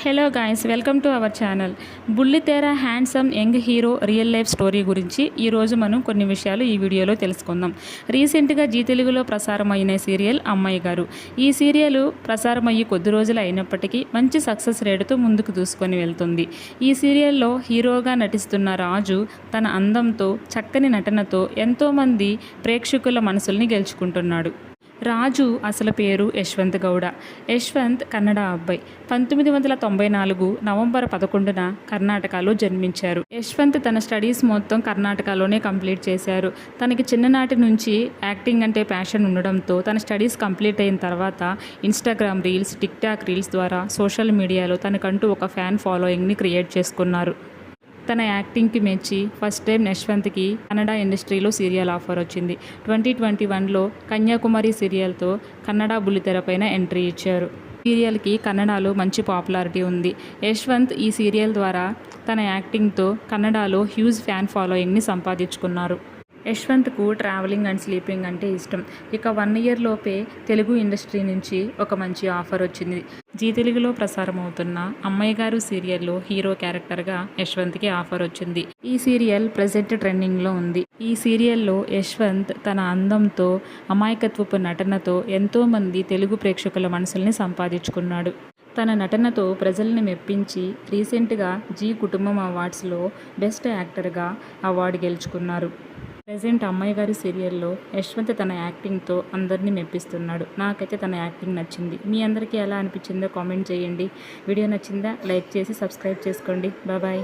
Hello guys, welcome to our channel. బుల్లితెర handsome young hero real life story గురించి ఈరోజు మనం కొన్ని విషయాలు ఈ వీడియోలో తెలుసుకుందాం. రీసెంట్గా జీ తెలుగులో ప్రసారమైన సీరియల్ అమ్మాయి గారు. ఈ సీరియల్ ప్రసారమయ్యి కొద్ది రోజులు అయినప్పటికీ మంచి సక్సెస్ రేటుతో ముందుకు దూసుకొని వెళ్తుంది. ఈ సీరియల్లో హీరోగా నటిస్తున్న రాజు తన అందంతో, చక్కని నటనతో ఎంతోమంది ప్రేక్షకుల మనసుల్ని గెలుచుకుంటున్నాడు. రాజు అసలు పేరు యశ్వంత్ గౌడ. యశ్వంత్ కన్నడ అబ్బాయి. 1994 నవంబర్ 11న కర్ణాటకలో జన్మించారు. యశ్వంత్ తన స్టడీస్ మొత్తం కర్ణాటకలోనే కంప్లీట్ చేశారు. తనకి చిన్ననాటి నుంచి యాక్టింగ్ అంటే ప్యాషన్ ఉండడంతో తన స్టడీస్ కంప్లీట్ అయిన తర్వాత ఇన్స్టాగ్రామ్ రీల్స్, టిక్టాక్ రీల్స్ ద్వారా సోషల్ మీడియాలో తనకంటూ ఒక ఫ్యాన్ ఫాలోయింగ్ని క్రియేట్ చేసుకున్నారు. తన యాక్టింగ్కి మెచ్చి ఫస్ట్ టైం యశ్వంత్కి కన్నడ ఇండస్ట్రీలో సీరియల్ ఆఫర్ వచ్చింది. 2021లో కన్యాకుమారి సీరియల్తో కన్నడ బుల్లితెర పైన ఎంట్రీ ఇచ్చారు. సీరియల్కి కన్నడలో మంచి పాపులారిటీ ఉంది. యశ్వంత్ ఈ సీరియల్ ద్వారా తన యాక్టింగ్తో కన్నడలో హ్యూజ్ ఫ్యాన్ ఫాలోయింగ్ని సంపాదించుకున్నారు. యశ్వంత్కు ట్రావెలింగ్ అండ్ స్లీపింగ్ అంటే ఇష్టం. ఇక 1 year లోపే తెలుగు ఇండస్ట్రీ నుంచి ఒక మంచి ఆఫర్ వచ్చింది. జీ తెలుగులో ప్రసారం అవుతున్న అమ్మాయి గారు సీరియల్లో హీరో క్యారెక్టర్గా యశ్వంత్కి ఆఫర్ వచ్చింది. ఈ సీరియల్ ప్రెజెంట్ ట్రెండింగ్లో ఉంది. ఈ సీరియల్లో యశ్వంత్ తన అందంతో, అమాయకత్వపు నటనతో ఎంతోమంది తెలుగు ప్రేక్షకుల మనసుల్ని సంపాదించుకున్నాడు. తన నటనతో ప్రజల్ని మెప్పించి రీసెంట్గా జీ కుటుంబం అవార్డ్స్లో బెస్ట్ యాక్టర్గా అవార్డు గెలుచుకున్నారు. ప్రజెంట్ అమ్మాయి గారి సీరియల్లో యశ్వంత్ తన యాక్టింగ్తో అందరినీ మెప్పిస్తున్నాడు. నాకైతే తన యాక్టింగ్ నచ్చింది. మీ అందరికీ ఎలా అనిపించిందో కామెంట్ చేయండి. వీడియో నచ్చిందా? లైక్ చేసి సబ్స్క్రైబ్ చేసుకోండి. బాయ్.